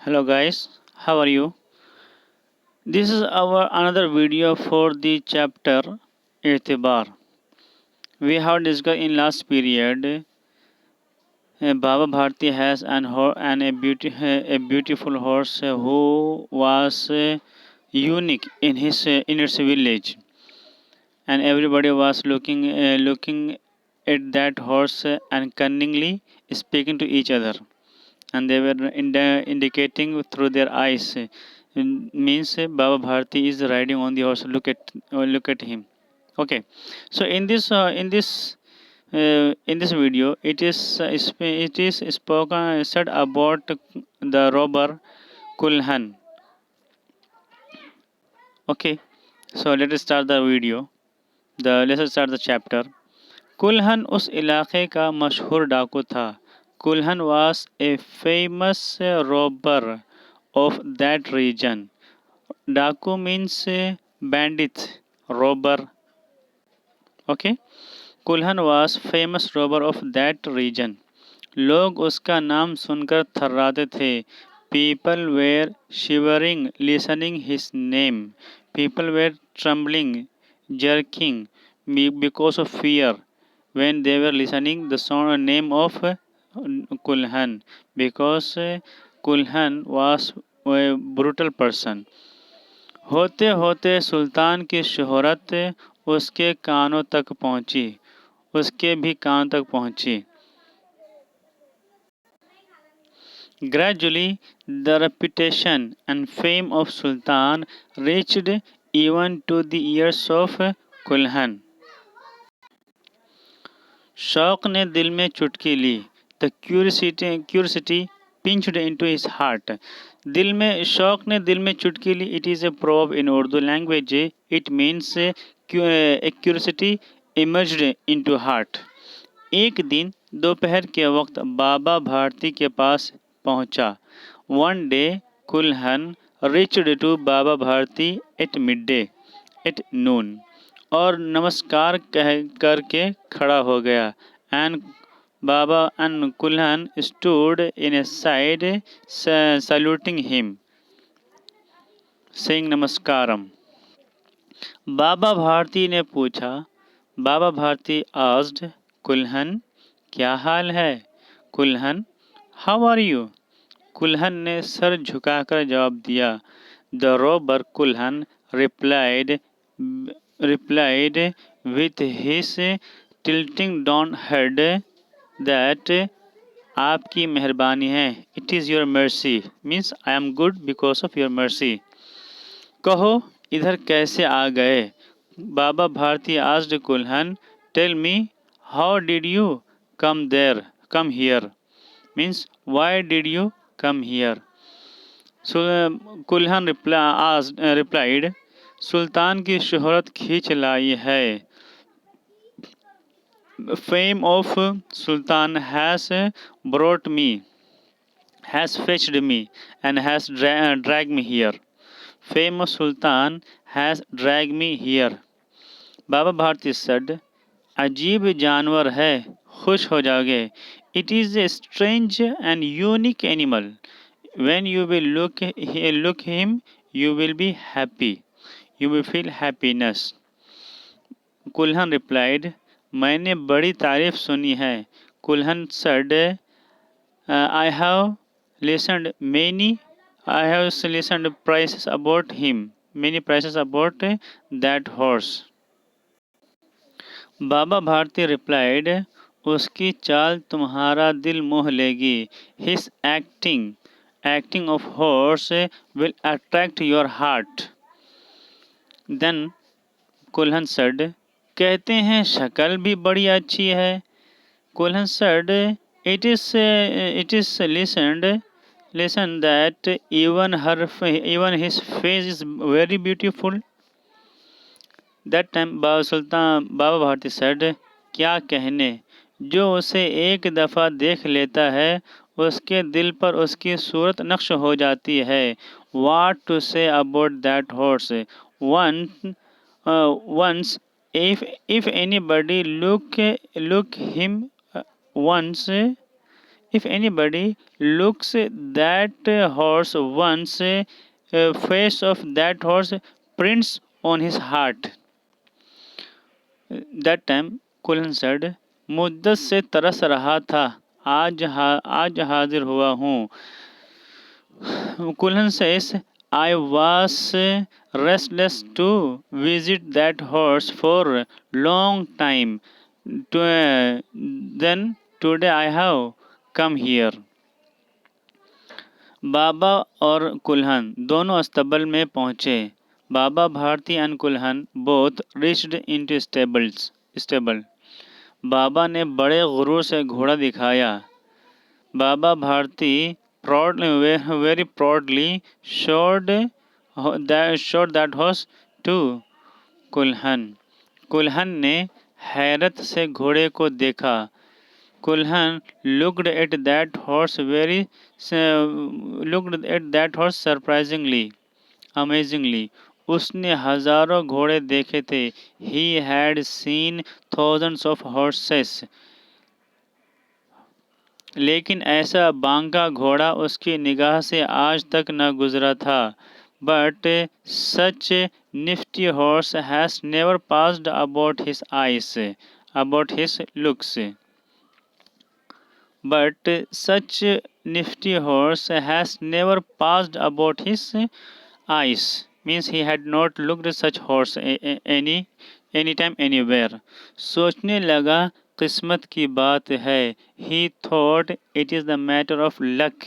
Hello guys, how are you? This is our another video for the chapter Itibar. We have discussed in last period. Baba Bharti has a beautiful horse who was unique in its village, and everybody was looking at that horse and cunningly speaking to each other, and they were indicating through their eyes. Means Baba Bharti is riding on the horse. Look at him. Okay, so in this video, it is spoken said about the robber Kulhan. Okay, so let us start the video. Let's start the chapter. कुल्हन उस इलाके का मशहूर डाकू था. कुल्हन was a famous robber of that region. Daku means bandit, robber. Okay. कुल्हन was famous robber of that region. लोग उसका नाम सुनकर थर्राते थे. People were shivering listening his name. People were trembling, jerking because of fear when they were listening the name of Kulhan, because Kulhan was a brutal person. होते होते सुल्तान की शोहरत उसके कानों तक पहुंची. उसके भी कान तक पहुंची. Gradually, the reputation and fame of Sultan reached even to the ears of Kulhan. शौक ने दिल में चुटकी ली. The curiosity pinched into his heart. दिल में शौक ने दिल में चुटकी ली. It is a proverb in Urdu language. It means a curiosity emerged into heart. एक दिन दोपहर के वक्त बाबा भारती के पास पहुंचा. One day Kulhan reached to Baba Bharti at mid day at noon. और नमस्कार कह करके खड़ा हो गया. And Baba and Kulhan stood in a side saluting him, saying namaskaram. Baba Bharti ने पूछा. बाबा भारती आस्क्ड कुल्हन, क्या हाल है? Kulhan, how are you? Kulhan ने सर झुकाकर जवाब दिया. The robber Kulhan replied with his tilting down head that आपकी मेहरबानी है. It is your mercy. Means I am good because of your mercy. कहो इधर कैसे आ गए? बाबा Bharti asked कुल्हन. Tell me, how did you come here? Means why did you come here? So कुल्हन replied, सुल्तान की शोहरत खींच लाई है. Fame of Sultan has brought me, has fetched me, and has dragged me here. Fame of Sultan has dragged me here. Baba Bharti said, अजीब जानवर है, खुश हो जाओगे. It is a strange and unique animal. When you will look him, you will be happy. You will feel happiness. कुल्हन replied, मैंने बड़ी तारीफ सुनी है. कुल्हन said, I have listened prices about him, many prices about that horse. Baba Bharti replied, उसकी चाल तुम्हारा दिल मोह लेगी. His acting of horse will attract your heart. Then कुल्हन said, कहते हैं शक्ल भी बड़ी अच्छी है. कुल्हन said, it is listened that even his face is very beautiful. That time Baba Bharti said, क्या कहने, जो उसे एक दफ़ा देख लेता है उसके दिल पर उसकी सूरत नक्श हो जाती है. What to say about that horse? Once if anybody look him once, If anybody looks that horse once, face of that horse prints on his heart. That time कुल्हन said, मुद्दत से तरस रहा था, आज हाजिर हुआ हूँ. Kulhan says, I was restless to visit that horse for a long time. Then today I have come here. बाबा और कुल्हन दोनों अस्तबल में पहुंचे. Baba Bharti and Kulhan both reached into stable. Baba ने बड़े गुरूर से घोड़ा दिखाया. बाबा Bharti very proudly showed that horse to कुल्हन. कुल्हन ने हैरत से घोड़े को देखा. कुल्हन looked at that horse surprisingly, amazingly. उसने हजारों घोड़े देखे थे. He had seen thousands of horses. लेकिन ऐसा बांका घोड़ा उसकी निगाह से आज तक न गुजरा था. But such nifty horse has never passed about his eyes, about his looks. But such nifty horse has never passed about his eyes. Means he had not looked at such horse anytime anywhere. सोचने लगा किस्मत की बात है. He thought it is the matter of luck.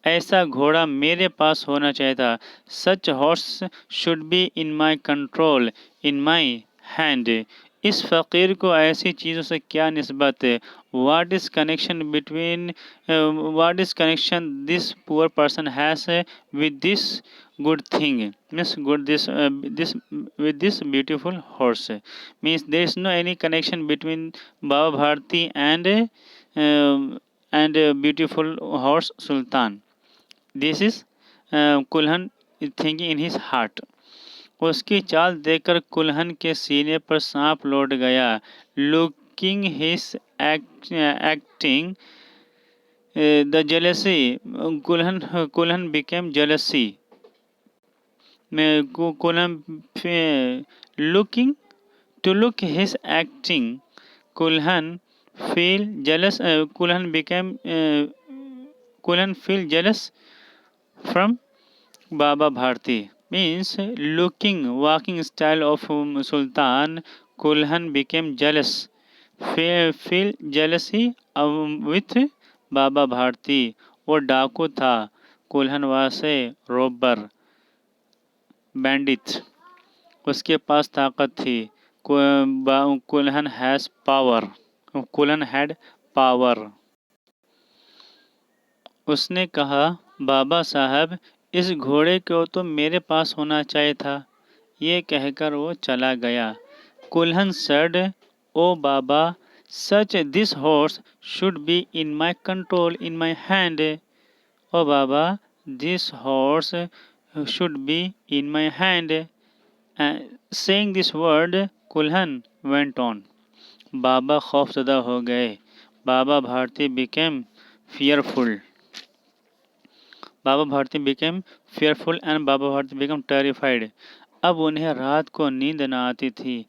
ऐसा घोड़ा मेरे पास होना चाहिए था. Such horse should be in my control, in my hand. इस फ़कीर को ऐसी चीज़ों से क्या निस्बत है. What is connection between what is connection this poor person has with this good thing, means good this with this beautiful horse. Means there is no any connection between Baba Bharti and beautiful horse Sultan. This is Kulhan is thinking in his heart. उसकी चाल देखकर कुल्हन के सीने पर सांप लौट गया. Looking his acting the jealousy, Kulhan became jealousy. Kulhan looking to look his acting, Kulhan feel jealous. Kulhan feel jealous from Baba Bharti. Means walking style of Sultan, Kulhan became jealous. Feel jealousy with Baba Bharti. वो डाकू था. कुल्हन was a robber, bandit. उसके पास ताकत थी. Kulhan has power. Kulhan had power. उसने कहा, बाबा साहब, इस घोड़े को तो मेरे पास होना चाहिए था. ये कहकर वो चला गया. Kulhan said, oh Baba, such this horse should be in my control, in my hand. Oh Baba, this horse should be in my hand. Saying this word, Kulhan went on. Baba खौफजदा हो गए. बाबा Bharati became fearful. Baba Bharati became fearful and Baba Bharati became terrified. अब उन्हें रात को नींद न आती थी.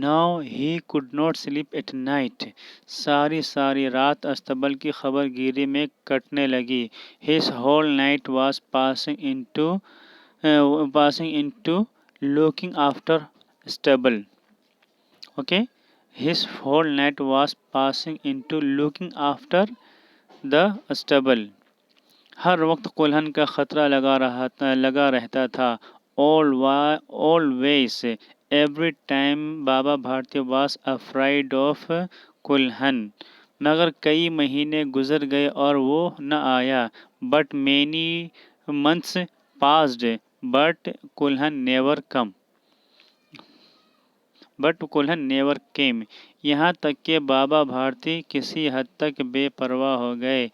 Now he could not sleep at night. सारी रात अस्तबल की खबरगिरी में कटने लगी. His whole night was passing into looking after stable. Okay, his whole night was passing into looking after the stable. हर वक्त कुल्हन का खतरा लगा रहता था. Always, every time Baba Bharti was afraid of कुल्हन. मगर कई महीने गुजर गए और वो न आया. But many months passed, but Kulhan never come. But Kulhan never came. यहाँ तक कि बाबा भारती किसी हद तक बेपरवाह हो गए.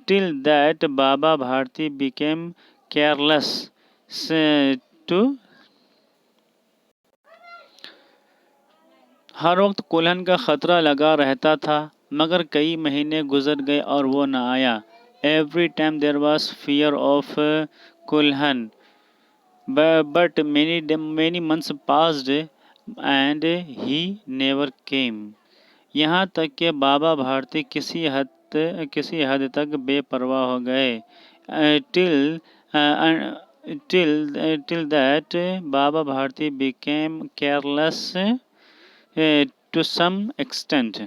till that Baba Bharati became careless to हर वक्त कुल्हन का ख़तरा लगा रहता था, मगर कई महीने गुजर गए और वो न आया। Every time there was fear of Kulhan, but many months passed and he never came. यहाँ तक कि बाबा भारती किसी हद तक बेपरवाह हो गए। Till till that Baba Bharati became careless to some extent.